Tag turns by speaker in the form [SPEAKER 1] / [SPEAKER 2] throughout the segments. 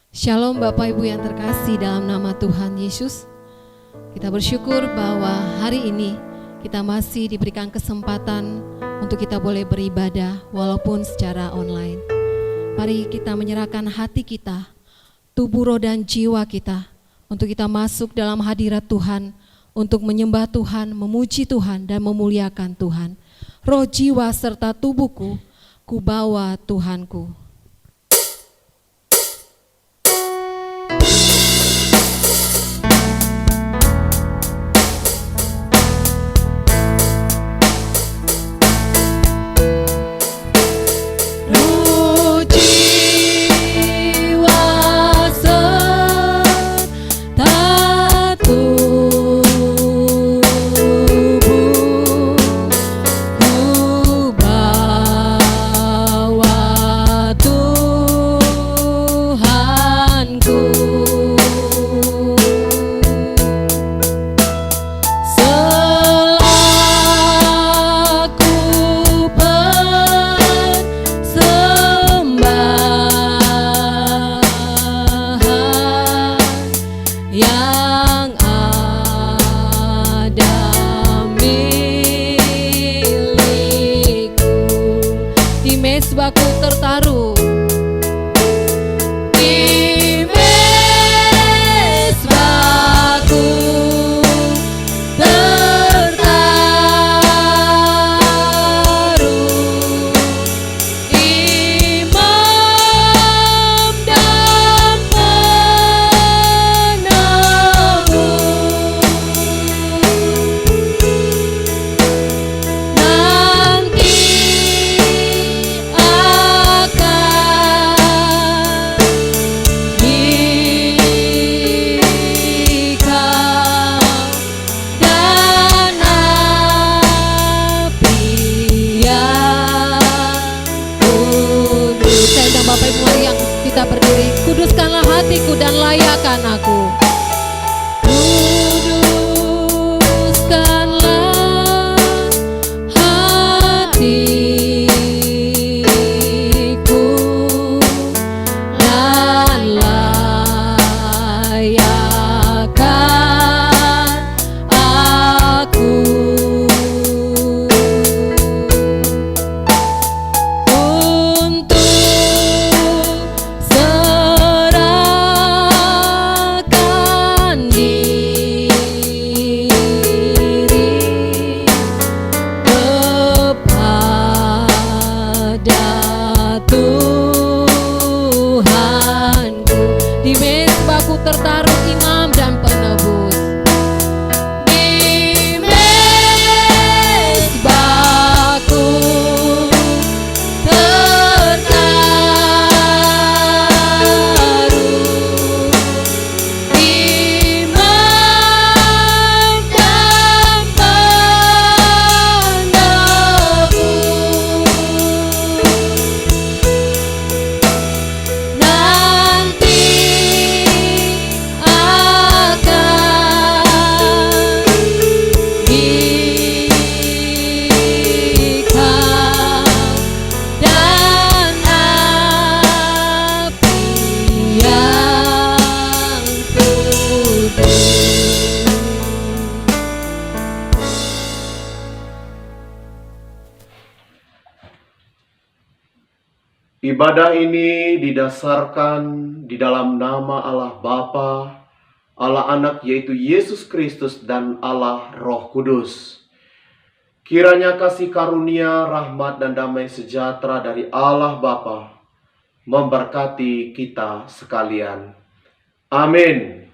[SPEAKER 1] Shalom Bapak Ibu yang terkasih dalam nama Tuhan Yesus. Kita bersyukur bahwa hari ini kita masih diberikan kesempatan untuk kita boleh beribadah walaupun secara online. Mari kita menyerahkan hati kita, tubuh, roh, dan jiwa kita untuk kita masuk dalam hadirat Tuhan, untuk menyembah Tuhan, memuji Tuhan, dan memuliakan Tuhan. Roh, jiwa, serta tubuhku, ku bawa Tuhanku.
[SPEAKER 2] Ibadah ini didasarkan di dalam nama Allah Bapa, Allah Anak yaitu Yesus Kristus dan Allah Roh Kudus. Kiranya kasih karunia, rahmat dan damai sejahtera dari Allah Bapa memberkati kita sekalian. Amin.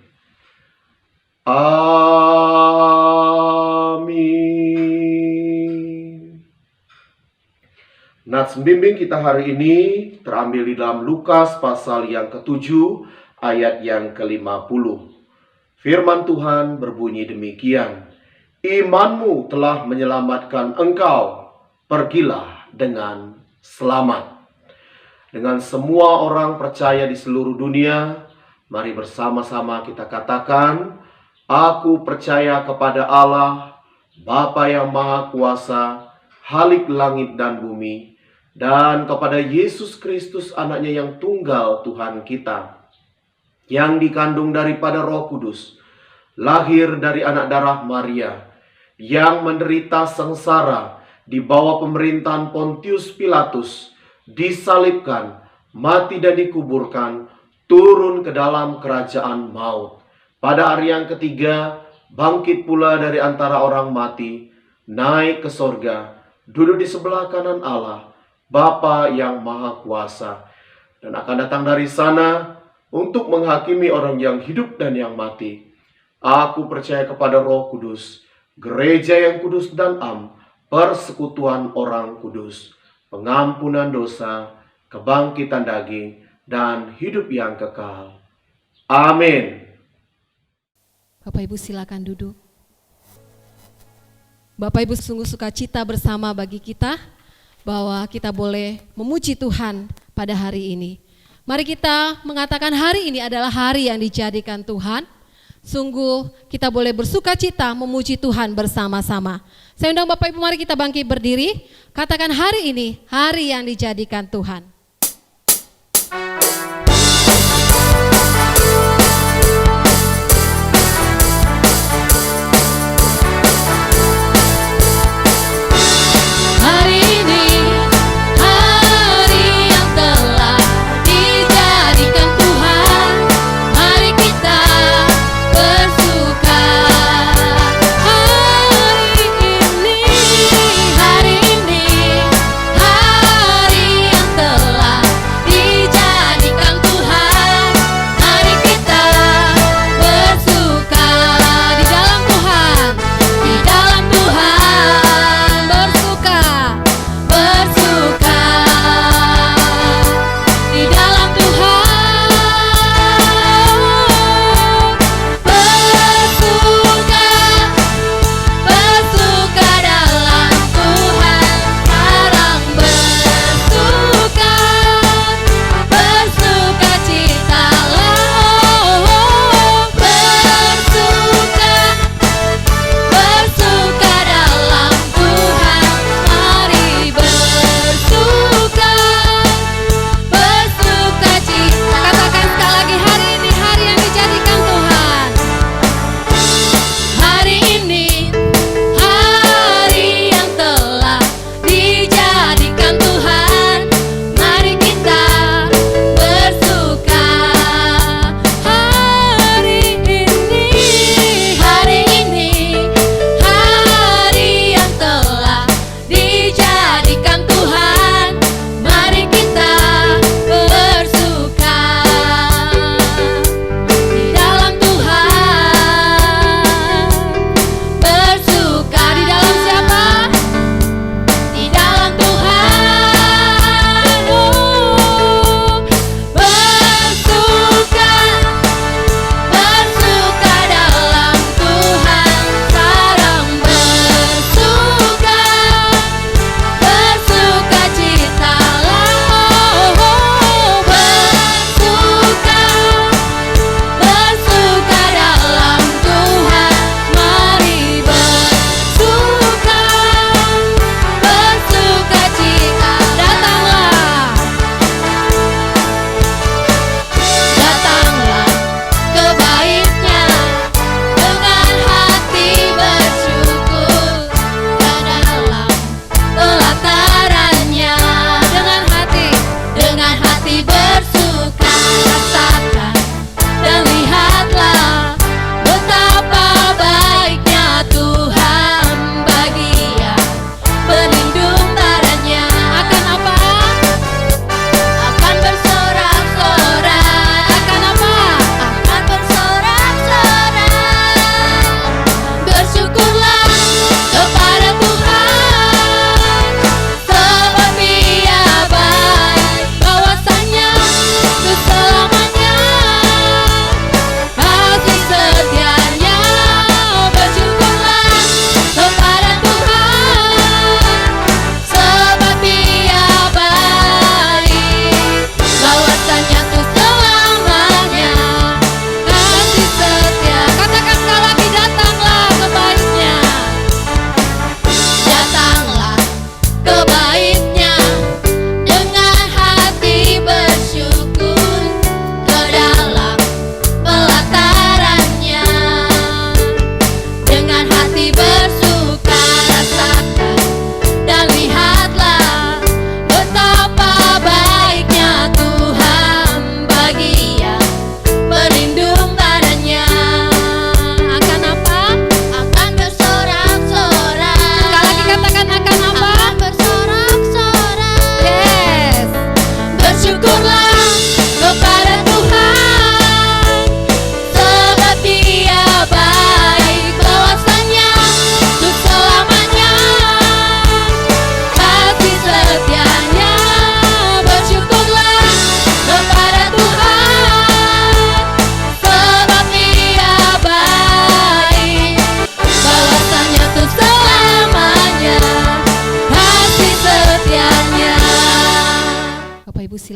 [SPEAKER 2] Nats bimbing kita hari ini terambil di dalam Lukas pasal yang ke-7 ayat yang ke-50. Firman Tuhan berbunyi demikian. Imanmu telah menyelamatkan engkau, pergilah dengan selamat. Dengan semua orang percaya di seluruh dunia, mari bersama-sama kita katakan, aku percaya kepada Allah, Bapa yang Maha Kuasa, Halik langit dan bumi, dan kepada Yesus Kristus anaknya yang tunggal Tuhan kita, yang dikandung daripada Roh Kudus, lahir dari anak darah Maria, yang menderita sengsara di bawah pemerintahan Pontius Pilatus, disalibkan, mati dan dikuburkan, turun ke dalam kerajaan maut. Pada hari yang ketiga, bangkit pula dari antara orang mati, naik ke sorga, duduk di sebelah kanan Allah, Bapa yang Maha Kuasa, dan akan datang dari sana untuk menghakimi orang yang hidup dan yang mati. Aku percaya kepada Roh Kudus, gereja yang kudus dan am, persekutuan orang kudus, pengampunan dosa, kebangkitan daging, dan hidup yang kekal. Amin.
[SPEAKER 1] Bapak Ibu silakan duduk. Bapak Ibu sungguh sukacita bersama bagi kita bahwa kita boleh memuji Tuhan pada hari ini. Mari kita mengatakan hari ini adalah hari yang dijadikan Tuhan. Sungguh kita boleh bersukacita memuji Tuhan bersama-sama. Saya undang Bapak Ibu, mari kita bangkit berdiri. Katakan hari ini hari yang dijadikan Tuhan.
[SPEAKER 3] Hari ini hari yang telah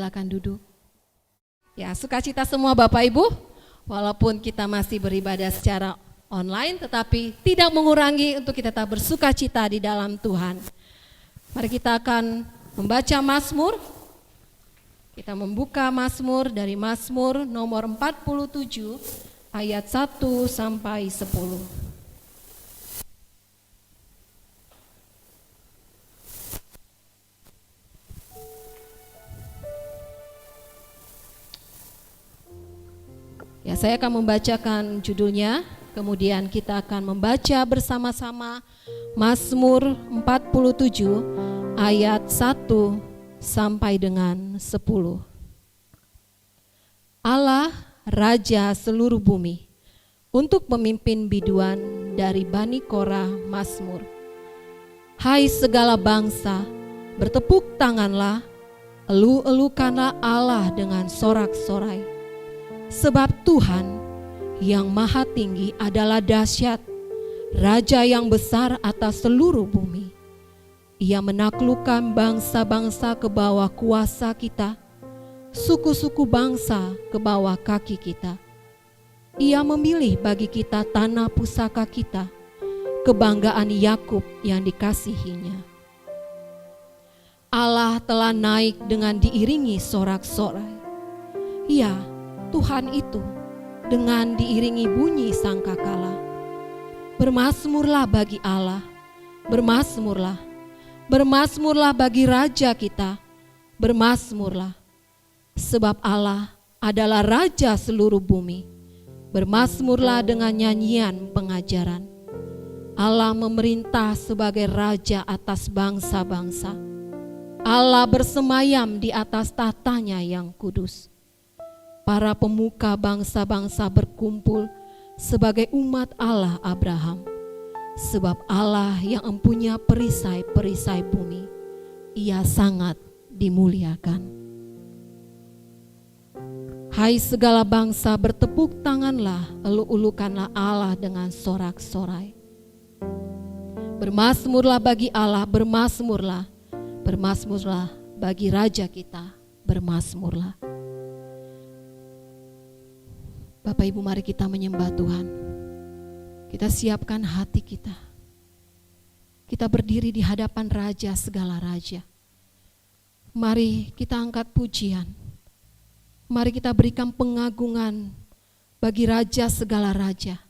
[SPEAKER 1] silakan duduk. Ya, sukacita semua Bapak Ibu, walaupun kita masih beribadah secara online, tetapi tidak mengurangi untuk kita tetap bersukacita di dalam Tuhan. Mari kita akan membaca Mazmur. Kita membuka Mazmur dari Mazmur nomor 47 ayat 1 sampai 10. Ya, saya akan membacakan judulnya, kemudian kita akan membaca bersama-sama Mazmur 47 ayat 1 sampai dengan 10. Allah Raja seluruh bumi, untuk memimpin biduan dari Bani Korah Mazmur. Hai segala bangsa, bertepuk tanganlah, elu-elukanlah Allah dengan sorak-sorai. Sebab Tuhan yang maha tinggi adalah dahsyat, Raja yang besar atas seluruh bumi. Ia menaklukkan bangsa-bangsa ke bawah kuasa kita, suku-suku bangsa ke bawah kaki kita. Ia memilih bagi kita tanah pusaka kita, kebanggaan Yakub yang dikasihinya. Allah telah naik dengan diiringi sorak-sorai. Ya, Tuhan itu dengan diiringi bunyi sangkakala. Bermazmurlah bagi Allah, bermazmurlah, bermazmurlah bagi Raja kita, bermazmurlah. Sebab Allah adalah Raja seluruh bumi. Bermazmurlah dengan nyanyian pengajaran. Allah memerintah sebagai Raja atas bangsa-bangsa. Allah bersemayam di atas tahtanya yang kudus. Para pemuka bangsa-bangsa berkumpul sebagai umat Allah Abraham. Sebab Allah yang empunya perisai-perisai bumi, Ia sangat dimuliakan. Hai segala bangsa, bertepuk tanganlah, elu-elukanlah Allah dengan sorak-sorai. Bermazmurlah bagi Allah, bermazmurlah, bermazmurlah bagi Raja kita, bermazmurlah. Bapak Ibu, mari kita menyembah Tuhan. Kita siapkan hati kita. Kita berdiri di hadapan Raja segala raja. Mari kita angkat pujian. Mari kita berikan pengagungan bagi Raja segala raja.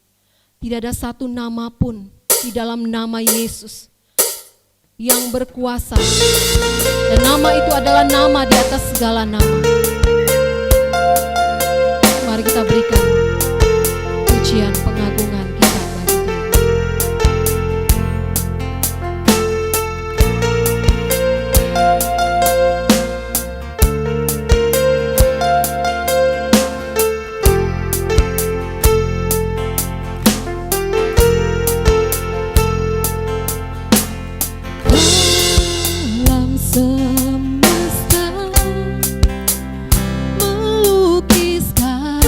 [SPEAKER 1] Tidak ada satu nama pun di dalam nama Yesus yang berkuasa. Dan nama itu adalah nama di atas segala nama. Mari kita berikan pujian pengagungan kita bagi Dia. Alam semesta melukiskan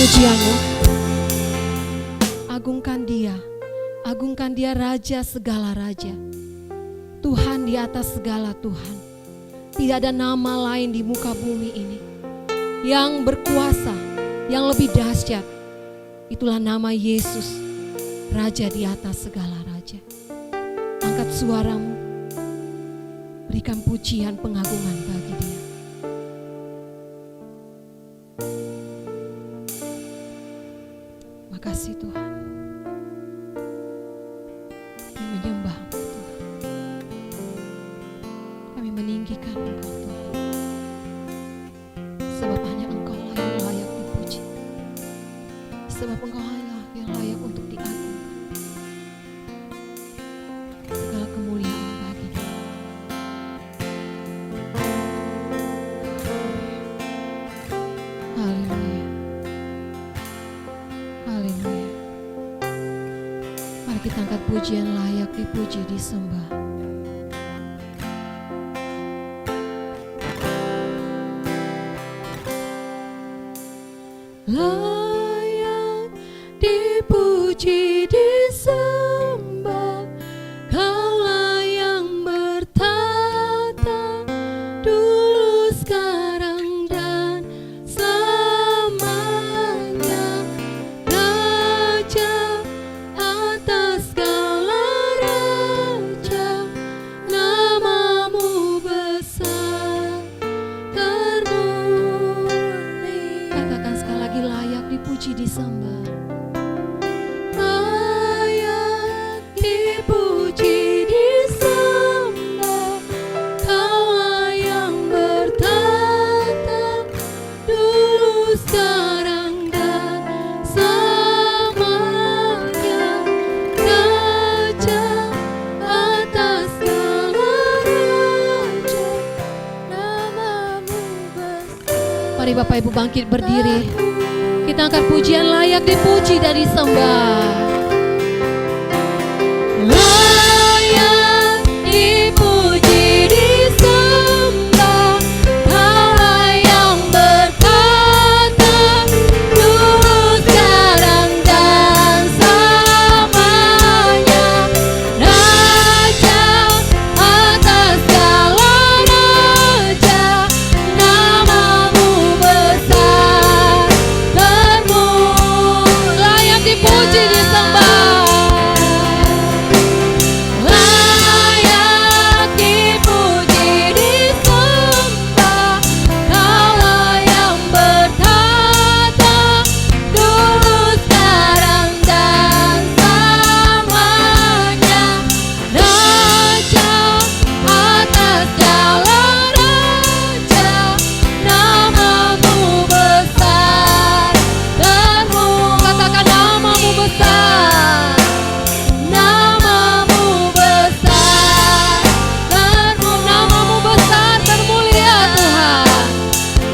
[SPEAKER 1] pujian-Mu. Agungkan Dia Raja segala raja, Tuhan di atas segala Tuhan. Tidak ada nama lain di muka bumi ini yang berkuasa, yang lebih dahsyat. Itulah nama Yesus, Raja di atas segala raja. Angkat suaramu, berikan pujian pengagungan bagi Dia. Makasih Tuhan. Kami menyembah Tuhan. Kami meninggikan Engkau Tuhan. Sebab hanya Engkau lah yang layak dipuji. Sebab Engkau lah yang layak untuk diagungkan. Segala kemuliaan bagi Dia. Haleluya. Haleluya. Mari kita angkat pujian layak dipuji, disembah. Layak dipuji, disembah. Kaulah yang bertata dulu, sekarang, dan selamanya. Raja atas segala raja, namamu besar termulia. Katakan sekali lagi, layak dipuji, disembah. Layak dipuji, disembah. Kaulah yang bertata dulu, sekarang, dan selamanya. Raja atas segala raja, namamu besar. Mari Bapak Ibu bangkit berdiri. Kita angkat pujian layak dipuji dan disembah. Layak dipuji, disembah. Kaulah yang bertata dulu, sekarang, dan selamanya. Raja atas segala raja, namamu besar termulia. Layak dipuji, disembah. Layak dipuji, disembah. Kaulah yang bertata dulu, sekarang, dan selamanya. Raja atas segala raja, namamu besar termulia. Katakan, namamu besar. Namamu besar termulia. Namamu besar termulia Tuhan.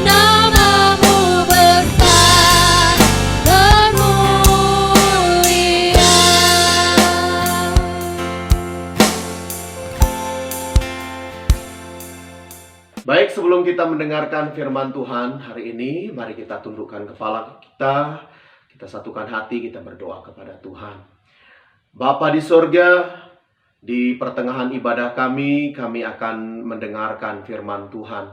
[SPEAKER 1] Namamu besar termulia.
[SPEAKER 2] Baik, sebelum kita mendengarkan firman Tuhan hari ini, mari kita tundukkan kepala kita, kita satukan hati, kita berdoa kepada Tuhan. Bapa di sorga, di pertengahan ibadah kami akan mendengarkan firman Tuhan.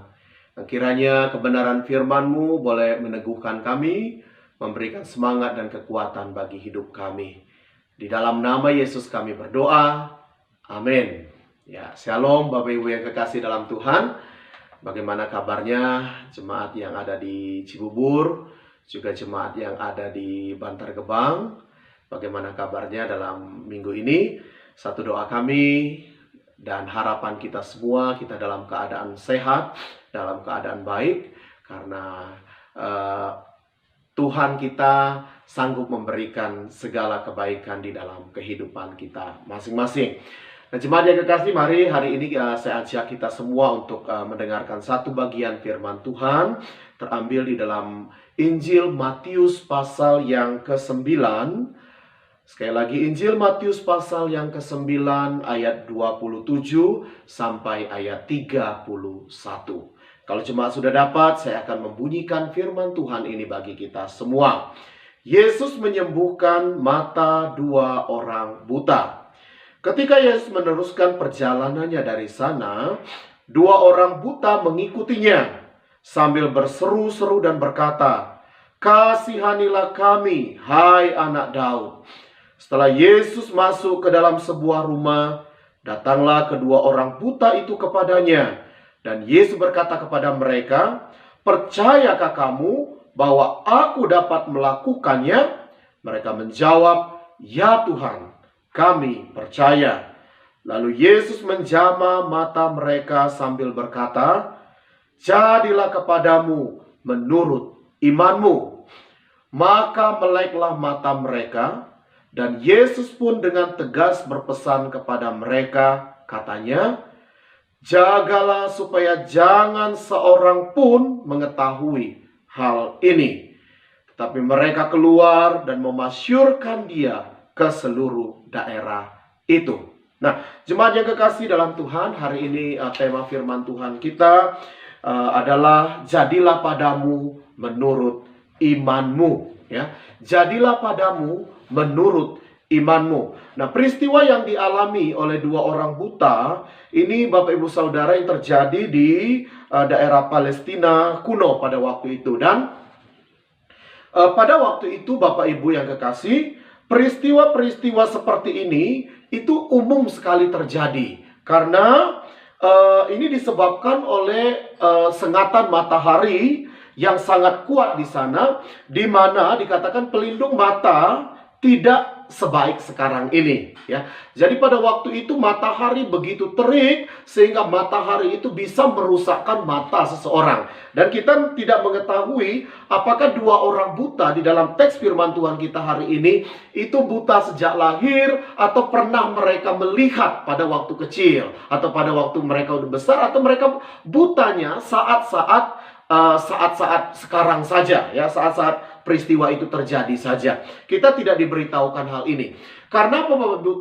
[SPEAKER 2] Kiranya kebenaran firman-Mu boleh meneguhkan kami, memberikan semangat dan kekuatan bagi hidup kami. Di dalam nama Yesus kami berdoa, amin. Ya, shalom Bapak Ibu yang kekasih dalam Tuhan. Bagaimana kabarnya jemaat yang ada di Cibubur, juga jemaat yang ada di Bantar Gebang? Bagaimana kabarnya dalam minggu ini? Satu doa kami dan harapan kita semua, kita dalam keadaan sehat, dalam keadaan baik, karena Tuhan kita sanggup memberikan segala kebaikan di dalam kehidupan kita masing-masing. Nah, jemaat yang kekasih, mari hari ini saya ajak kita semua untuk mendengarkan satu bagian firman Tuhan terambil di dalam Injil Matius pasal yang ke-9. Sekali lagi, Injil Matius pasal yang ke-9 ayat 27 sampai ayat 31. Kalau jemaat sudah dapat, saya akan membunyikan firman Tuhan ini bagi kita semua. Yesus menyembuhkan mata 2 orang buta. Ketika Yesus meneruskan perjalanannya dari sana, 2 orang buta mengikutinya sambil berseru-seru dan berkata, "Kasihanilah kami, hai anak Daud." Setelah Yesus masuk ke dalam sebuah rumah, datanglah kedua orang buta itu kepadanya. Dan Yesus berkata kepada mereka, "Percayakah kamu bahwa aku dapat melakukannya?" Mereka menjawab, "Ya Tuhan, kami percaya." Lalu Yesus menjamah mata mereka sambil berkata, "Jadilah kepadamu menurut imanmu." Maka meleklah mata mereka, dan Yesus pun dengan tegas berpesan kepada mereka, katanya, "Jagalah supaya jangan seorang pun mengetahui hal ini." Tetapi mereka keluar dan memasyurkan dia ke seluruh daerah itu. Nah, jemaat yang kekasih dalam Tuhan, hari ini tema firman Tuhan kita adalah jadilah padamu menurut imanmu. Ya, jadilah padamu menurut imanmu. Nah, peristiwa yang dialami oleh 2 orang buta ini, Bapak Ibu Saudara, yang terjadi di daerah Palestina kuno pada waktu itu. Dan pada waktu itu, Bapak Ibu yang kekasih, peristiwa-peristiwa seperti ini itu umum sekali terjadi. Karena ini disebabkan oleh sengatan matahari yang sangat kuat di sana, di mana dikatakan pelindung mata tidak sebaik sekarang ini, ya. Jadi pada waktu itu matahari begitu terik sehingga matahari itu bisa merusakkan mata seseorang. Dan kita tidak mengetahui apakah 2 orang buta di dalam teks firman Tuhan kita hari ini itu buta sejak lahir, atau pernah mereka melihat pada waktu kecil, atau pada waktu mereka udah besar, atau mereka butanya saat-saat sekarang saja, ya, saat-saat peristiwa itu terjadi saja. Kita tidak diberitahukan hal ini. Karena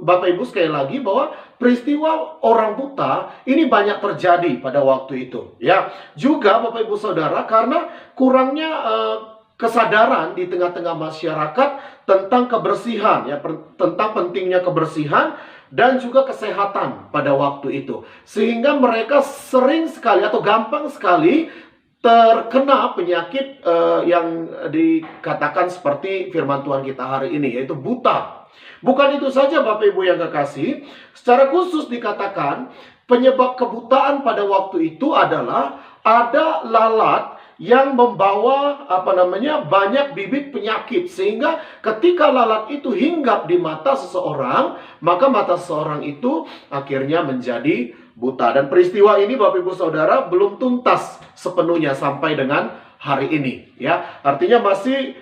[SPEAKER 2] Bapak Ibu, sekali lagi, bahwa peristiwa orang buta ini banyak terjadi pada waktu itu, ya. Juga Bapak Ibu Saudara, karena kurangnya kesadaran di tengah-tengah masyarakat tentang kebersihan, ya, tentang pentingnya kebersihan dan juga kesehatan pada waktu itu. Sehingga mereka sering sekali atau gampang sekali terkena penyakit yang dikatakan seperti firman Tuhan kita hari ini, yaitu buta. Bukan itu saja, Bapak Ibu yang kekasih, secara khusus dikatakan penyebab kebutaan pada waktu itu adalah ada lalat yang membawa banyak bibit penyakit, sehingga ketika lalat itu hinggap di mata seseorang, maka mata seseorang itu akhirnya menjadi buta. Dan peristiwa ini, Bapak Ibu Saudara, belum tuntas sepenuhnya sampai dengan hari ini, ya. Artinya masih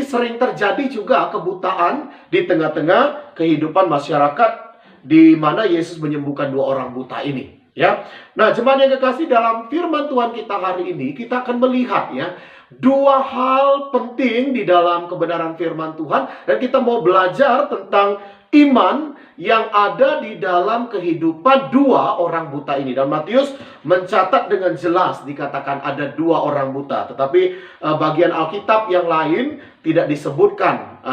[SPEAKER 2] sering terjadi juga kebutaan di tengah-tengah kehidupan masyarakat, di mana Yesus menyembuhkan 2 orang buta ini, ya. Nah, jemaat yang kekasih, dalam firman Tuhan kita hari ini kita akan melihat, ya, 2 hal penting di dalam kebenaran firman Tuhan, dan kita mau belajar tentang iman yang ada di dalam kehidupan 2 orang buta ini. Dan Matius mencatat dengan jelas, dikatakan ada 2 orang buta. Tetapi bagian Alkitab yang lain tidak disebutkan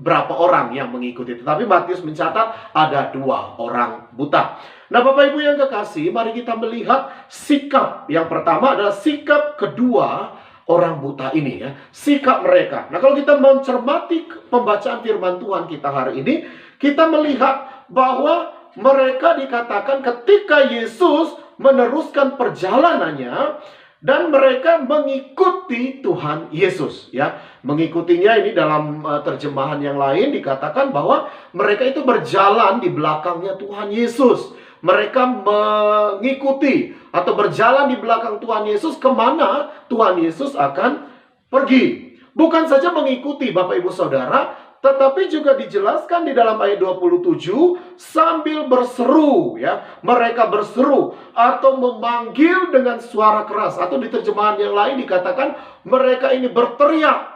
[SPEAKER 2] berapa orang yang mengikuti. Tetapi Matius mencatat ada 2 orang buta. Nah, Bapak Ibu yang kekasih, mari kita melihat sikap. Yang pertama adalah sikap kedua orang buta ini, ya. Sikap mereka. Nah, kalau kita mencermati pembacaan firman Tuhan kita hari ini, kita melihat bahwa mereka dikatakan ketika Yesus meneruskan perjalanannya dan mereka mengikuti Tuhan Yesus, ya. Mengikutinya ini dalam terjemahan yang lain dikatakan bahwa mereka itu berjalan di belakangnya Tuhan Yesus. Mereka mengikuti atau berjalan di belakang Tuhan Yesus kemana Tuhan Yesus akan pergi. Bukan saja mengikuti, Bapak Ibu Saudara, tetapi juga dijelaskan di dalam ayat 27 sambil berseru, ya. Mereka berseru atau memanggil dengan suara keras, atau di terjemahan yang lain dikatakan mereka ini berteriak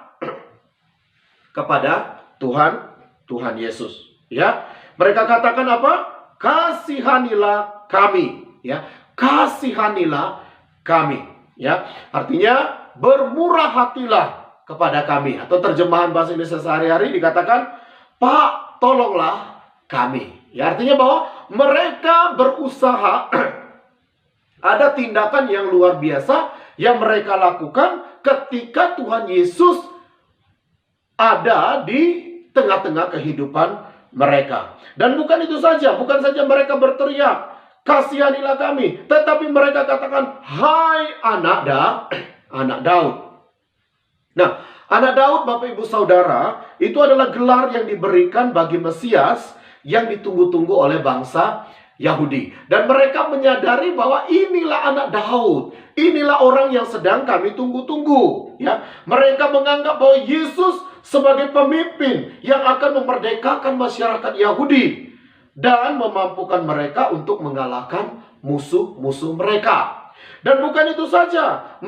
[SPEAKER 2] kepada Tuhan Yesus, ya. Mereka katakan apa? Kasihanilah kami, ya. Kasihanilah kami. Ya, artinya bermurah hatilah kepada kami. Atau terjemahan bahasa Indonesia sehari-hari dikatakan, Pak, tolonglah kami. Ya, artinya bahwa mereka berusaha ada tindakan yang luar biasa yang mereka lakukan ketika Tuhan Yesus ada di tengah-tengah kehidupan mereka. Dan bukan itu saja, bukan saja mereka berteriak, kasihanilah kami, tetapi mereka katakan, hai anak Daud. Nah, anak Daud, Bapak Ibu Saudara, itu adalah gelar yang diberikan bagi Mesias yang ditunggu-tunggu oleh bangsa Yahudi. Dan mereka menyadari bahwa inilah anak Daud, inilah orang yang sedang kami tunggu-tunggu. Ya, mereka menganggap bahwa Yesus sebagai pemimpin yang akan memerdekakan masyarakat Yahudi dan memampukan mereka untuk mengalahkan musuh-musuh mereka. Dan bukan itu saja,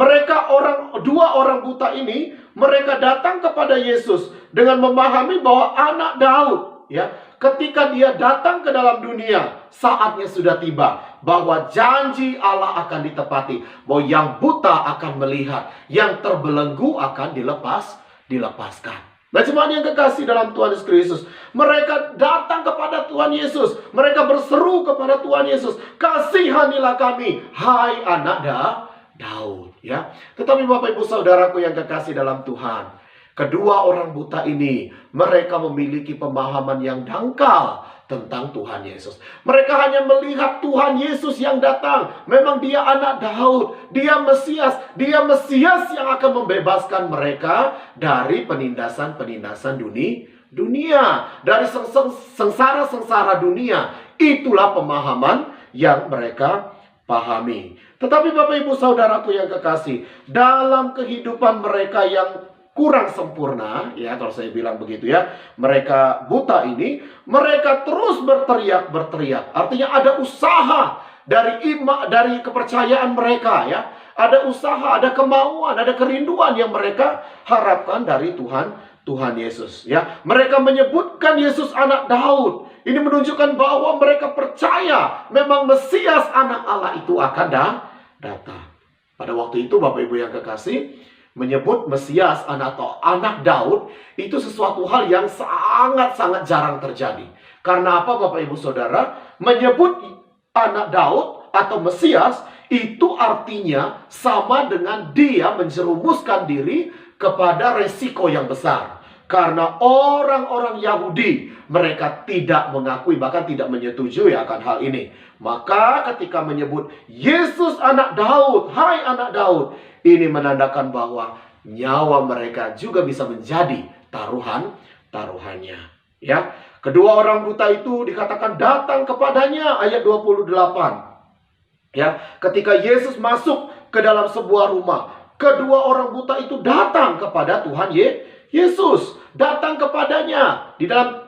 [SPEAKER 2] dua orang buta ini, mereka datang kepada Yesus dengan memahami bahwa anak Daud, ya, ketika dia datang ke dalam dunia, saatnya sudah tiba bahwa janji Allah akan ditepati, bahwa yang buta akan melihat, yang terbelenggu akan dilepaskan. Nah, jemaat yang kekasih dalam Tuhan Yesus Kristus, mereka datang kepada Tuhan Yesus, mereka berseru kepada Tuhan Yesus, kasihanilah kami, hai anak Daud. Ya, tetapi Bapak Ibu Saudaraku yang kekasih dalam Tuhan, kedua orang buta ini, mereka memiliki pemahaman yang dangkal tentang Tuhan Yesus. Mereka hanya melihat Tuhan Yesus yang datang. Memang dia anak Daud, dia Mesias yang akan membebaskan mereka dari penindasan-penindasan dunia, dari sengsara-sengsara dunia. Itulah pemahaman yang mereka pahami. Tetapi Bapak Ibu Saudaraku yang kekasih, dalam kehidupan mereka yang kurang sempurna, ya, kalau saya bilang begitu ya, mereka buta ini, mereka terus berteriak. Artinya ada usaha dari kepercayaan mereka, ya. Ada usaha, ada kemauan, ada kerinduan yang mereka harapkan dari Tuhan Yesus, ya. Mereka menyebutkan Yesus anak Daud. Ini menunjukkan bahwa mereka percaya memang Mesias anak Allah itu akan datang. Pada waktu itu Bapak Ibu yang kekasih, menyebut Mesias anak Daud itu sesuatu hal yang sangat-sangat jarang terjadi. Karena apa Bapak Ibu Saudara? Menyebut anak Daud atau Mesias itu artinya sama dengan dia menjerumuskan diri kepada resiko yang besar. Karena orang-orang Yahudi, mereka tidak mengakui, bahkan tidak menyetujui akan hal ini. Maka ketika menyebut Yesus anak Daud, hai anak Daud, ini menandakan bahwa nyawa mereka juga bisa menjadi taruhannya. Ya, kedua orang buta itu dikatakan datang kepadanya, ayat 28. Ya, ketika Yesus masuk ke dalam sebuah rumah, kedua orang buta itu datang kepada Tuhan Yesus, datang kepadanya. Di dalam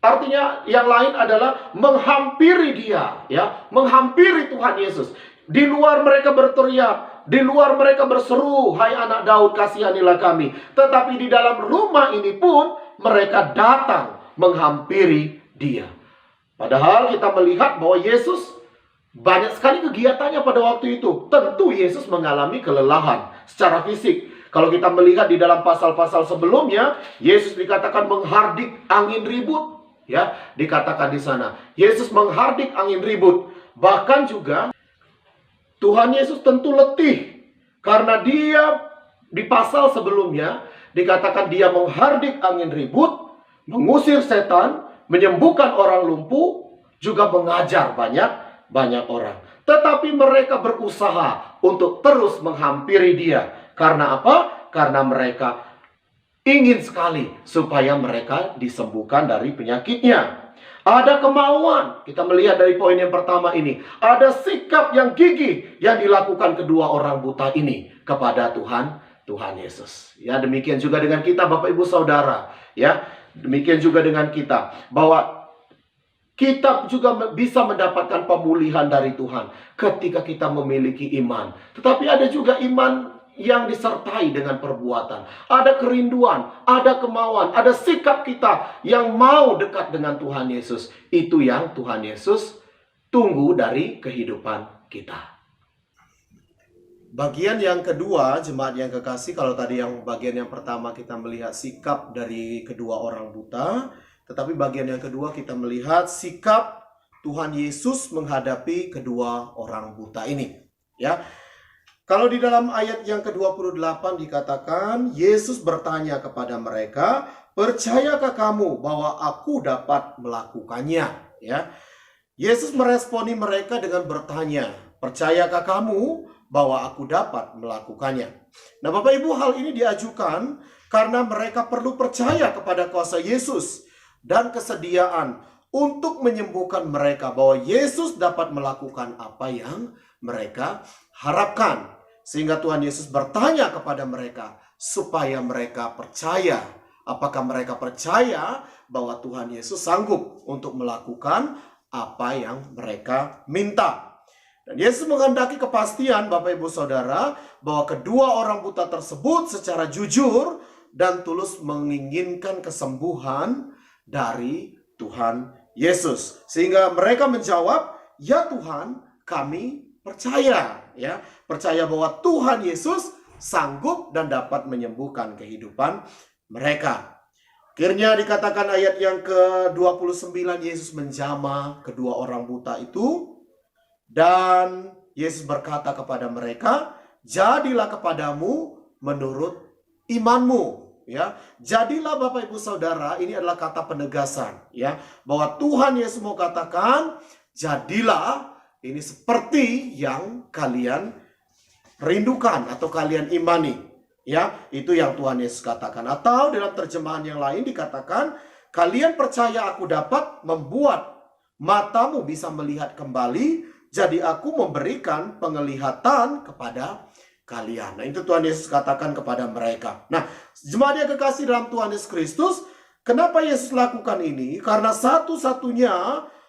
[SPEAKER 2] artinya yang lain adalah menghampiri dia, ya, menghampiri Tuhan Yesus. Di luar mereka berteriak, di luar mereka berseru, hai anak Daud, kasihanilah kami. Tetapi di dalam rumah ini pun mereka datang menghampiri dia. Padahal kita melihat bahwa Yesus banyak sekali kegiatannya pada waktu itu. Tentu Yesus mengalami kelelahan secara fisik. Kalau kita melihat di dalam pasal-pasal sebelumnya, Yesus dikatakan menghardik angin ribut. Ya, dikatakan di sana, Yesus menghardik angin ribut. Bahkan juga Tuhan Yesus tentu letih, karena dia di pasal sebelumnya dikatakan dia menghardik angin ribut, mengusir setan, menyembuhkan orang lumpuh, juga mengajar banyak orang. Tetapi mereka berusaha untuk terus menghampiri dia. Karena apa? Karena mereka ingin sekali supaya mereka disembuhkan dari penyakitnya. Ada kemauan. Kita melihat dari poin yang pertama ini. Ada sikap yang gigih yang dilakukan kedua orang buta ini kepada Tuhan Yesus. Ya, demikian juga dengan kita Bapak Ibu Saudara. Ya, demikian juga dengan kita. Bahwa kita juga bisa mendapatkan pemulihan dari Tuhan ketika kita memiliki iman. Tetapi ada juga iman yang disertai dengan perbuatan. Ada kerinduan, ada kemauan, ada sikap kita yang mau dekat dengan Tuhan Yesus. Itu yang Tuhan Yesus tunggu dari kehidupan kita. Bagian yang kedua, jemaat yang kekasih, kalau tadi yang bagian yang pertama kita melihat sikap dari kedua orang buta, tetapi bagian yang kedua kita melihat sikap Tuhan Yesus menghadapi kedua orang buta ini. Ya, kalau di dalam ayat yang ke-28 dikatakan, Yesus bertanya kepada mereka, "Percayakah kamu bahwa aku dapat melakukannya?" Ya, Yesus meresponi mereka dengan bertanya, "Percayakah kamu bahwa aku dapat melakukannya?" Nah, Bapak Ibu, hal ini diajukan karena mereka perlu percaya kepada kuasa Yesus dan kesediaan untuk menyembuhkan mereka, bahwa Yesus dapat melakukan apa yang mereka harapkan. Sehingga Tuhan Yesus bertanya kepada mereka supaya mereka percaya. Apakah mereka percaya bahwa Tuhan Yesus sanggup untuk melakukan apa yang mereka minta? Dan Yesus menghendaki kepastian, Bapak Ibu Saudara, bahwa kedua orang buta tersebut secara jujur dan tulus menginginkan kesembuhan dari Tuhan Yesus. Sehingga mereka menjawab, "Ya Tuhan, kami percaya." Ya, percaya bahwa Tuhan Yesus sanggup dan dapat menyembuhkan kehidupan mereka. Akhirnya dikatakan ayat yang ke-29, Yesus menjamah kedua orang buta itu. Dan Yesus berkata kepada mereka, "Jadilah kepadamu menurut imanmu." Ya, jadilah Bapak Ibu Saudara, ini adalah kata penegasan, ya, bahwa Tuhan Yesus mau katakan, jadilah ini seperti yang kalian rindukan atau kalian imani. Ya, itu yang Tuhan Yesus katakan. Atau dalam terjemahan yang lain dikatakan, "Kalian percaya aku dapat membuat matamu bisa melihat kembali, jadi aku memberikan penglihatan kepada kalian." Nah, itu Tuhan Yesus katakan kepada mereka. Nah, jemaat yang kekasih dalam Tuhan Yesus Kristus, kenapa Yesus lakukan ini? Karena satu-satunya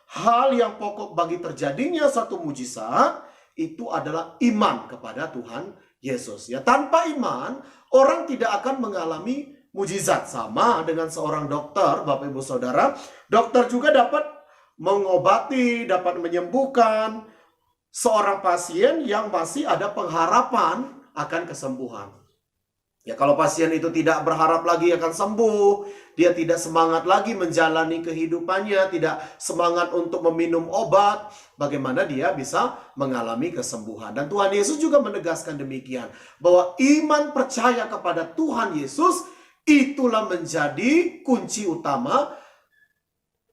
[SPEAKER 2] hal yang pokok bagi terjadinya satu mujizat itu adalah iman kepada Tuhan Yesus. Ya, tanpa iman, orang tidak akan mengalami mujizat. Sama dengan seorang dokter, Bapak Ibu Saudara, dokter juga dapat mengobati, dapat menyembuhkan seorang pasien yang masih ada pengharapan akan kesembuhan. Ya, kalau pasien itu tidak berharap lagi akan sembuh, dia tidak semangat lagi menjalani kehidupannya, tidak semangat untuk meminum obat, bagaimana dia bisa mengalami kesembuhan? Dan Tuhan Yesus juga menegaskan demikian, bahwa iman percaya kepada Tuhan Yesus itulah menjadi kunci utama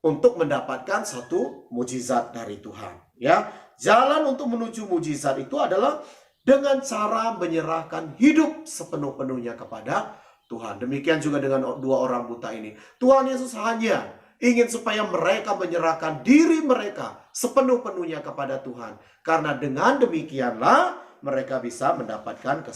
[SPEAKER 2] untuk mendapatkan satu mujizat dari Tuhan. Ya, jalan untuk menuju mujizat itu adalah dengan cara menyerahkan hidup sepenuh-penuhnya kepada Tuhan. Demikian juga dengan dua orang buta ini. Tuhan Yesus hanya ingin supaya mereka menyerahkan diri mereka sepenuh-penuhnya kepada Tuhan. Karena dengan demikianlah mereka bisa mendapatkan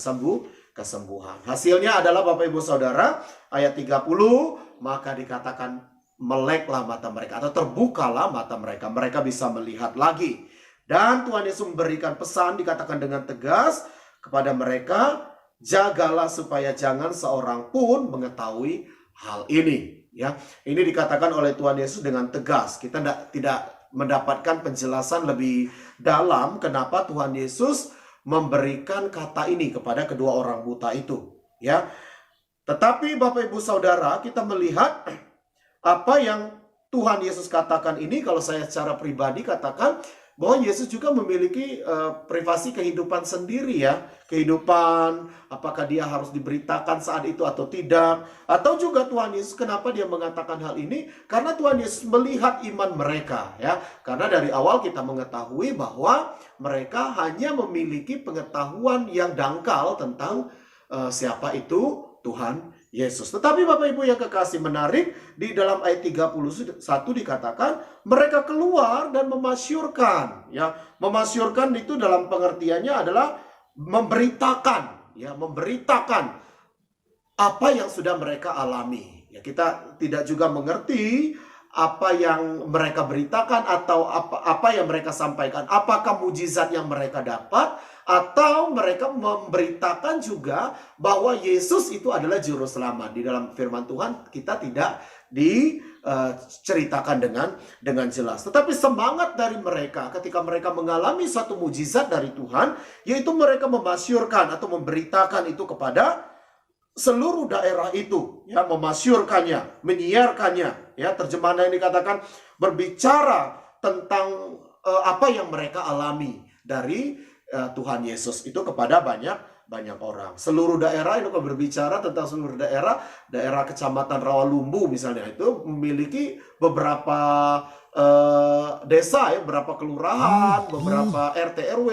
[SPEAKER 2] kesembuhan. Hasilnya adalah Bapak Ibu Saudara, ayat 30, maka dikatakan meleklah mata mereka atau terbukalah mata mereka. Mereka bisa melihat lagi. Dan Tuhan Yesus memberikan pesan, dikatakan dengan tegas kepada mereka, jagalah supaya jangan seorang pun mengetahui hal ini. Ya, ini dikatakan oleh Tuhan Yesus dengan tegas. Kita tidak mendapatkan penjelasan lebih dalam kenapa Tuhan Yesus memberikan kata ini kepada kedua orang buta itu. Ya, tetapi Bapak Ibu Saudara, kita melihat apa yang Tuhan Yesus katakan ini. Kalau saya secara pribadi katakan bahwa Yesus juga memiliki privasi kehidupan sendiri, ya. Kehidupan, apakah dia harus diberitakan saat itu atau tidak. Atau juga Tuhan Yesus, kenapa dia mengatakan hal ini? Karena Tuhan Yesus melihat iman mereka, ya. Karena dari awal kita mengetahui bahwa mereka hanya memiliki pengetahuan yang dangkal tentang siapa itu Tuhan Yesus. Tetapi Bapak Ibu yang kekasih, menarik, di dalam ayat 31 dikatakan mereka keluar dan memasyurkan. Ya, memasyurkan itu dalam pengertiannya adalah memberitakan, ya, memberitakan apa yang sudah mereka alami. Ya, kita tidak juga mengerti apa yang mereka beritakan atau apa yang mereka sampaikan. Apakah mujizat yang mereka dapat Atau mereka memberitakan juga bahwa Yesus itu adalah juru selamat. Di dalam firman Tuhan kita tidak diceritakan dengan jelas. Tetapi semangat dari mereka ketika mereka mengalami satu mujizat dari Tuhan, yaitu mereka memasyurkan atau memberitakan itu kepada seluruh daerah itu, ya, memasyurkannya, menyiarkannya, ya. Terjemahan yang dikatakan berbicara tentang apa yang mereka alami dari Tuhan Yesus itu kepada banyak orang. Seluruh daerah itu berbicara tentang seluruh daerah Kecamatan Rawalumbu misalnya itu memiliki beberapa desa, ya, beberapa kelurahan, beberapa RT RW.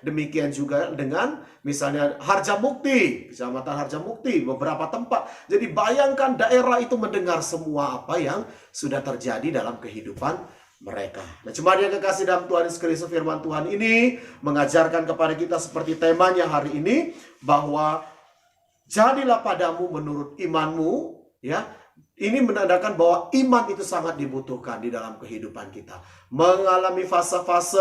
[SPEAKER 2] Demikian juga dengan misalnya Harjamukti, Kecamatan Harjamukti, beberapa tempat. Jadi bayangkan daerah itu mendengar semua apa yang sudah terjadi dalam kehidupan mereka. Nah, jemaat yang kekasih dalam Tuhan Yesus Kristus, firman Tuhan ini mengajarkan kepada kita seperti temanya hari ini, bahwa jadilah padamu menurut imanmu, ya. Ini menandakan bahwa iman itu sangat dibutuhkan di dalam kehidupan kita. Mengalami fase-fase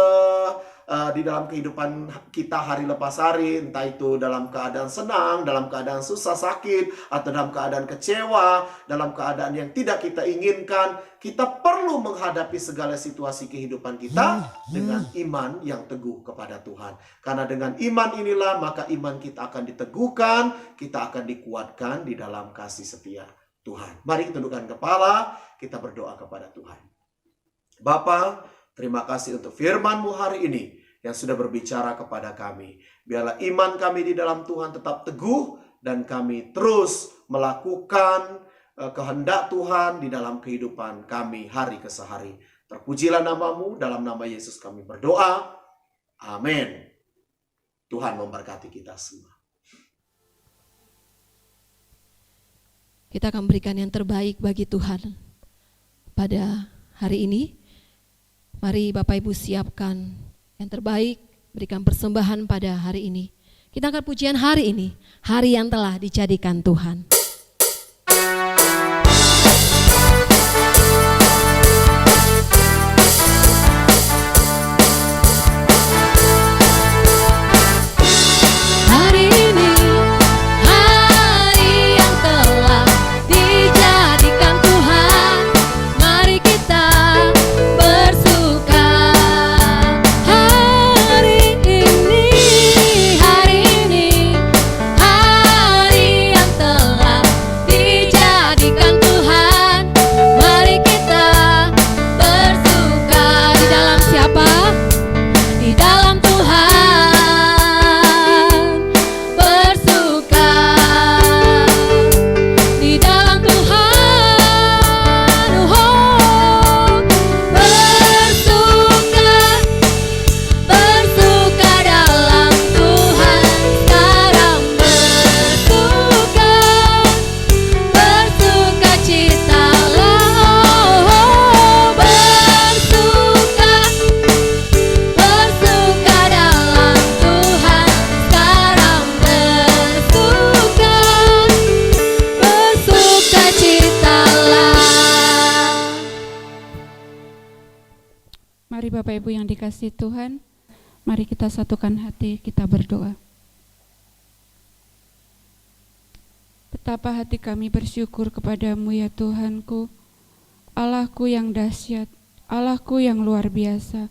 [SPEAKER 2] di dalam kehidupan kita hari lepas hari, entah itu dalam keadaan senang, dalam keadaan susah, sakit, atau dalam keadaan kecewa, dalam keadaan yang tidak kita inginkan, kita perlu menghadapi segala situasi kehidupan kita dengan iman yang teguh kepada Tuhan. Karena dengan iman inilah maka iman kita akan diteguhkan, kita akan dikuatkan di dalam kasih setia Tuhan. Mari kita tundukkan kepala, kita berdoa kepada Tuhan. Bapa, terima kasih untuk firman-Mu hari ini yang sudah berbicara kepada kami. Biarlah iman kami di dalam Tuhan tetap teguh dan kami terus melakukan kehendak Tuhan di dalam kehidupan kami hari ke hari. Terpujilah nama-Mu, dalam nama Yesus kami berdoa. Amin. Tuhan memberkati kita semua.
[SPEAKER 1] Kita akan berikan yang terbaik bagi Tuhan pada hari ini. Mari Bapak Ibu siapkan yang terbaik, berikan persembahan pada hari ini. Kita akan pujian hari ini, hari yang telah dijadikan Tuhan.
[SPEAKER 3] Mari Bapak Ibu yang dikasihi Tuhan, mari kita satukan hati, kita berdoa. Betapa hati kami bersyukur kepadamu ya Tuhanku, Allahku yang dahsyat, Allahku yang luar biasa,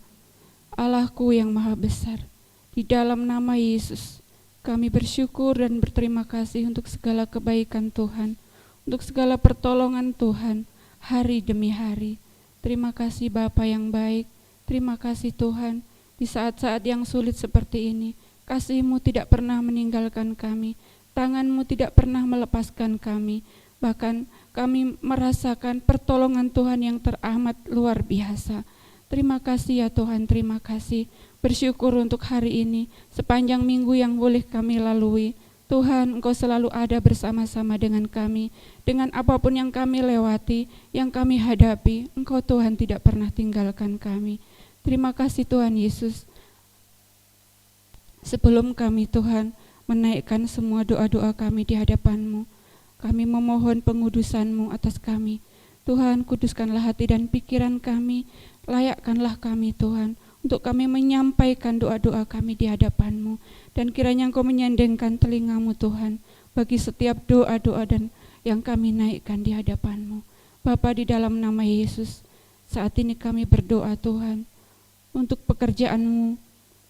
[SPEAKER 3] Allahku yang maha besar. Di dalam nama Yesus, kami bersyukur dan berterima kasih untuk segala kebaikan Tuhan, untuk segala pertolongan Tuhan, hari demi hari. Terima kasih Bapa yang baik. Terima kasih Tuhan, di saat-saat yang sulit seperti ini, kasih-Mu tidak pernah meninggalkan kami, tangan-Mu tidak pernah melepaskan kami, bahkan kami merasakan pertolongan Tuhan yang teramat luar biasa. Terima kasih ya Tuhan, terima kasih. Bersyukur untuk hari ini, sepanjang minggu yang boleh kami lalui. Tuhan, Engkau selalu ada bersama-sama dengan kami, dengan apapun yang kami lewati, yang kami hadapi, Engkau Tuhan tidak pernah tinggalkan kami. Terima kasih Tuhan Yesus. Sebelum kami Tuhan menaikkan semua doa-doa kami di hadapan-Mu, kami memohon pengudusan-Mu atas kami. Tuhan, kuduskanlah hati dan pikiran kami, layakkanlah kami Tuhan untuk kami menyampaikan doa-doa kami di hadapan-Mu. Dan kiranya Engkau menyandengkan telinga-Mu Tuhan, bagi setiap doa-doa dan yang kami naikkan di hadapan-Mu. Bapa, di dalam nama Yesus, saat ini kami berdoa Tuhan, untuk pekerjaan-Mu,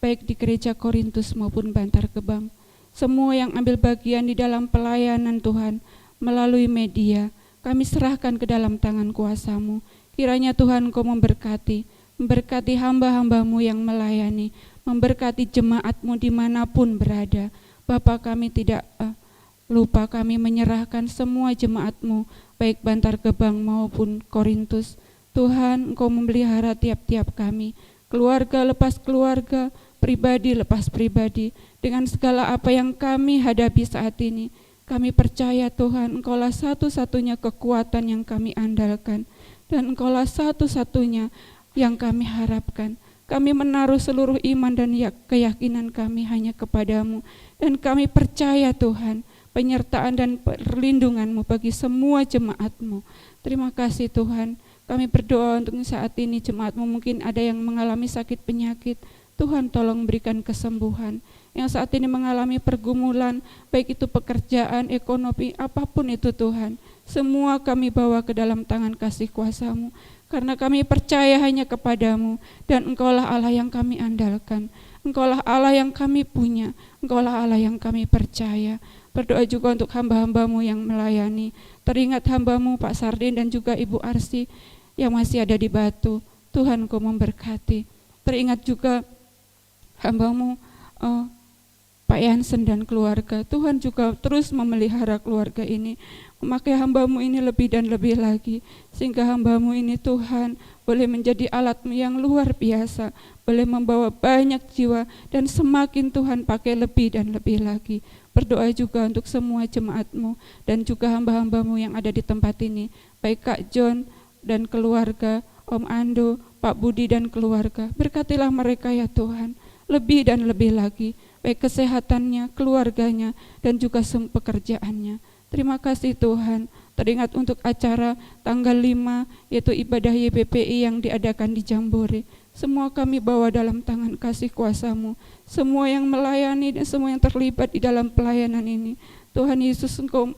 [SPEAKER 3] baik di gereja Korintus maupun Bantar Gebang. Semua yang ambil bagian di dalam pelayanan Tuhan, melalui media, kami serahkan ke dalam tangan kuasa-Mu. Kiranya Tuhan Engkau memberkati hamba-hamba-Mu yang melayani, memberkati jemaat-Mu dimanapun berada. Bapa, kami tidak lupa, kami menyerahkan semua jemaat-Mu, baik Bantar Gebang maupun Korintus. Tuhan, Engkau memelihara tiap-tiap kami, keluarga lepas keluarga, pribadi lepas pribadi, dengan segala apa yang kami hadapi saat ini. Kami percaya Tuhan, Engkaulah satu-satunya kekuatan yang kami andalkan, dan Engkaulah satu-satunya yang kami harapkan. Kami menaruh seluruh iman dan keyakinan kami hanya kepadamu, dan kami percaya Tuhan, penyertaan dan perlindungan-Mu bagi semua jemaat-Mu. Terima kasih Tuhan. Kami berdoa untuk saat ini jemaat-Mu mungkin ada yang mengalami sakit penyakit. Tuhan tolong berikan kesembuhan. Yang saat ini mengalami pergumulan, baik itu pekerjaan, ekonomi, apapun itu Tuhan. Semua kami bawa ke dalam tangan kasih kuasa-Mu. Karena kami percaya hanya kepadamu, dan Engkaulah Allah yang kami andalkan. Engkaulah Allah yang kami punya, Engkaulah Allah yang kami percaya. Berdoa juga untuk hamba-hamba-Mu yang melayani. Teringat hamba-Mu Pak Sardin dan juga Ibu Arsi yang masih ada di Batu. Tuhan Engkau memberkati. Teringat juga hamba-Mu Pak Yansen dan keluarga. Tuhan juga terus memelihara keluarga ini, memakai hamba-Mu ini lebih dan lebih lagi, sehingga hamba-Mu ini Tuhan boleh menjadi alat-Mu yang luar biasa, boleh membawa banyak jiwa, dan semakin Tuhan pakai lebih dan lebih lagi. Berdoa juga untuk semua jemaat-Mu dan juga hamba-hamba-Mu yang ada di tempat ini, baik Kak John dan keluarga, Om Ando, Pak Budi dan keluarga. Berkatilah mereka ya Tuhan, lebih dan lebih lagi, baik kesehatannya, keluarganya, dan juga pekerjaannya. Terima kasih Tuhan. Teringat untuk acara tanggal 5, yaitu ibadah YPPI yang diadakan di Jambore. Semua kami bawa dalam tangan kasih kuasa-Mu. Semua yang melayani dan semua yang terlibat di dalam pelayanan ini, Tuhan Yesus, Engkau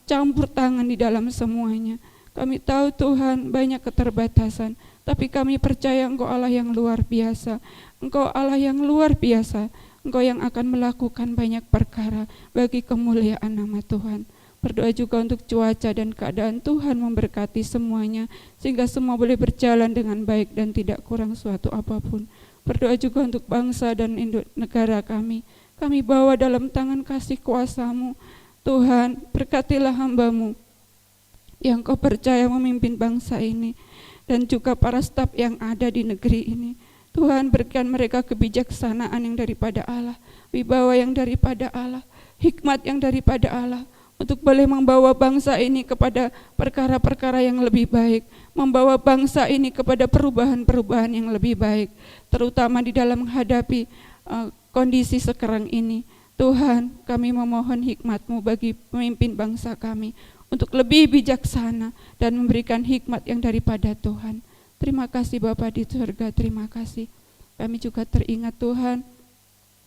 [SPEAKER 3] campur tangan di dalam semuanya. Kami tahu Tuhan banyak keterbatasan, tapi kami percaya Engkau Allah yang luar biasa. Engkau Allah yang luar biasa. Engkau yang akan melakukan banyak perkara bagi kemuliaan nama Tuhan. Berdoa juga untuk cuaca dan keadaan, Tuhan memberkati semuanya, sehingga semua boleh berjalan dengan baik dan tidak kurang suatu apapun. Berdoa juga untuk bangsa dan negara kami. Kami bawa dalam tangan kasih kuasa-Mu. Tuhan, berkatilah hamba-Mu yang Kau percaya memimpin bangsa ini, dan juga para staf yang ada di negeri ini. Tuhan, berikan mereka kebijaksanaan yang daripada Allah, wibawa yang daripada Allah, hikmat yang daripada Allah, untuk boleh membawa bangsa ini kepada perkara-perkara yang lebih baik, membawa bangsa ini kepada perubahan-perubahan yang lebih baik, terutama di dalam menghadapi kondisi sekarang ini. Tuhan, kami memohon hikmat-Mu bagi pemimpin bangsa kami, untuk lebih bijaksana dan memberikan hikmat yang daripada Tuhan. Terima kasih Bapa di surga, terima kasih. Kami juga teringat Tuhan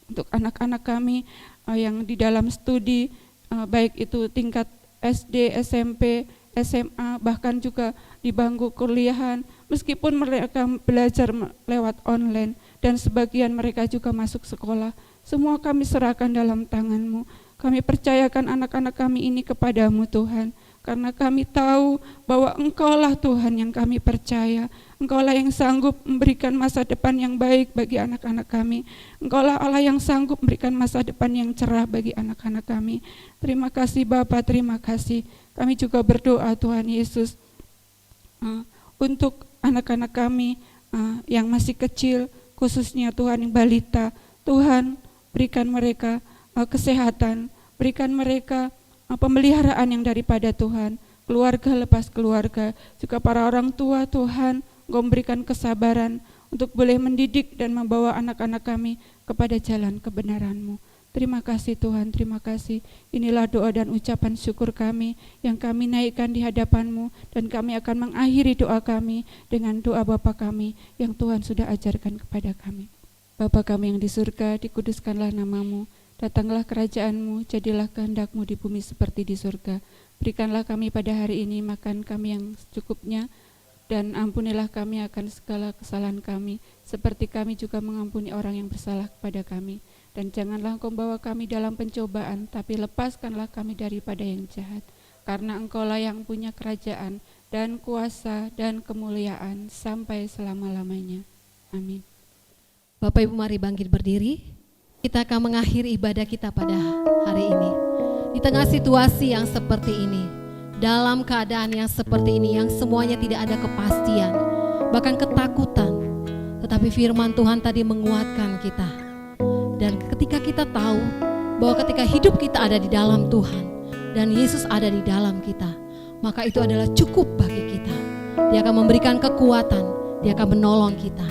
[SPEAKER 3] untuk anak-anak kami yang di dalam studi, baik itu tingkat SD, SMP, SMA, bahkan juga di bangku kuliahan, meskipun mereka belajar lewat online dan sebagian mereka juga masuk sekolah. Semua kami serahkan dalam tangan-Mu. Kami percayakan anak-anak kami ini kepadamu Tuhan, karena kami tahu bahwa Engkaulah Tuhan yang kami percaya. Engkaulah yang sanggup memberikan masa depan yang baik bagi anak-anak kami. Engkaulah Allah yang sanggup memberikan masa depan yang cerah bagi anak-anak kami. Terima kasih Bapa, terima kasih. Kami juga berdoa Tuhan Yesus untuk anak-anak kami yang masih kecil, khususnya Tuhan yang balita. Tuhan, berikan mereka kesehatan, berikan mereka pemeliharaan yang daripada Tuhan, keluarga lepas keluarga, juga para orang tua Tuhan, Engkau memberikan kesabaran untuk boleh mendidik dan membawa anak-anak kami kepada jalan kebenaran-Mu. Terima kasih Tuhan, terima kasih. Inilah doa dan ucapan syukur kami yang kami naikkan di hadapan-Mu, dan kami akan mengakhiri doa kami dengan doa Bapa kami yang Tuhan sudah ajarkan kepada kami. Bapa kami yang di surga, dikuduskanlah nama-Mu, datanglah kerajaan-Mu, jadilah kehendak-Mu di bumi seperti di surga. Berikanlah kami pada hari ini makan kami yang secukupnya, dan ampunilah kami akan segala kesalahan kami, seperti kami juga mengampuni orang yang bersalah kepada kami. Dan janganlah Engkau membawa kami dalam pencobaan, tapi lepaskanlah kami daripada yang jahat. Karena Engkaulah yang punya kerajaan dan kuasa dan kemuliaan sampai selama-lamanya. Amin.
[SPEAKER 1] Bapak Ibu mari bangkit berdiri. Kita akan mengakhiri ibadah kita pada hari ini. Di tengah situasi yang seperti ini, dalam keadaan yang seperti ini, yang semuanya tidak ada kepastian, bahkan ketakutan, tetapi firman Tuhan tadi menguatkan kita. Dan ketika kita tahu bahwa ketika hidup kita ada di dalam Tuhan dan Yesus ada di dalam kita, maka itu adalah cukup bagi kita. Dia akan memberikan kekuatan, Dia akan menolong kita.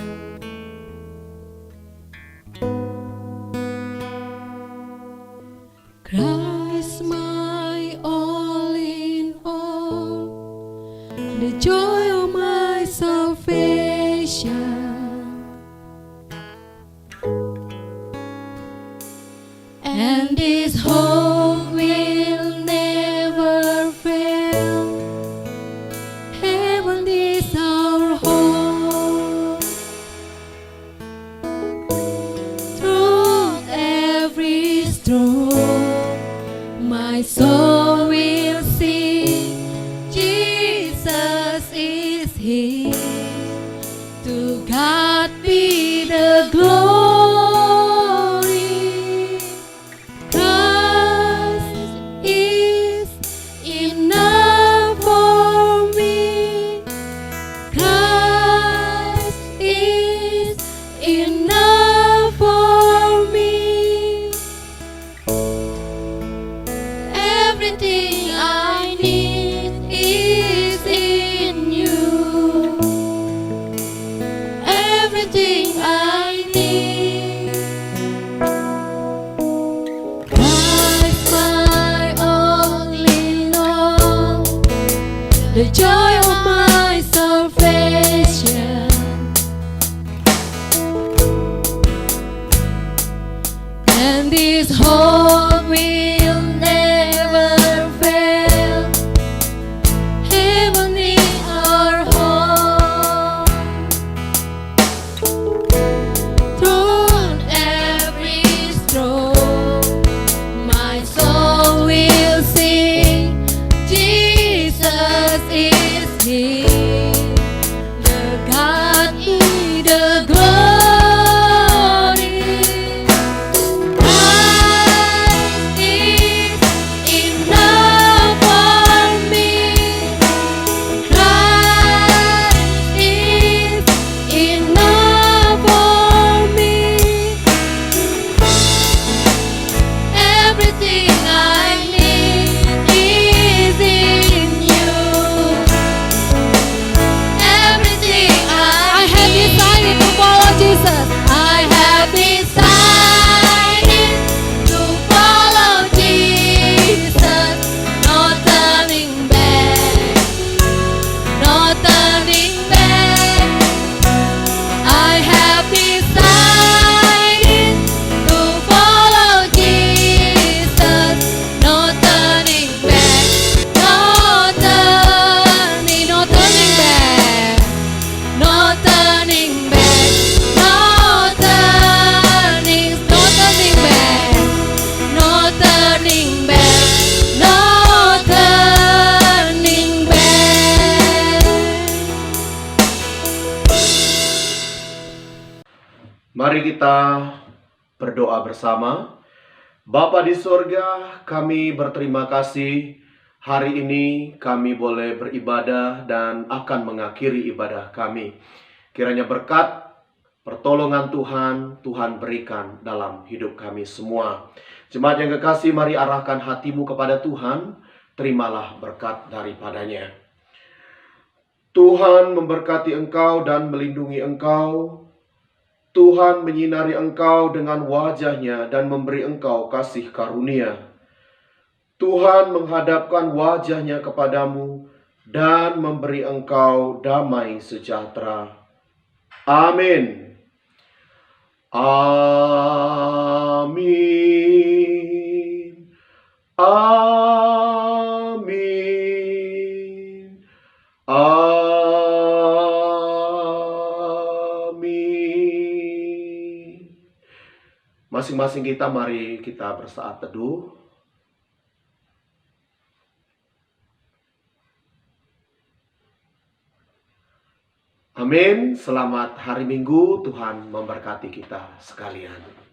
[SPEAKER 1] Christ my all in all, the joy of my salvation. And this hope will never fail. Heaven is our home. Through every storm, my soul will sing. Jesus is here. To God be the glory. The joy of my salvation, and this hope will never fail. Heaven is our home. Through every storm, my soul will sing. Jesus is here. The God be the glory. Christ is enough for me. Christ is enough for me. Everything I need is in you. Everything I have decided to follow Jesus. I have decided to follow Jesus. No turning back. No turning back. I have decided to follow Jesus. No turning back. No turning back. No turning back. No turning back. No turning back. No turning back.
[SPEAKER 2] Mari kita berdoa bersama. Bapa di sorga, kami berterima kasih hari ini kami boleh beribadah dan akan mengakhiri ibadah kami. Kiranya berkat pertolongan Tuhan berikan dalam hidup kami semua. Jemaat yang kekasih, mari arahkan hatimu kepada Tuhan, terimalah berkat daripadanya. Tuhan memberkati engkau dan melindungi engkau. Tuhan menyinari engkau dengan wajah-Nya dan memberi engkau kasih karunia. Tuhan menghadapkan wajah-Nya kepadamu dan memberi engkau damai sejahtera. Amin. Amin. Amin. Amin. Masing-masing kita, mari kita bersaat teduh. Amin. Selamat hari Minggu. Tuhan memberkati kita sekalian.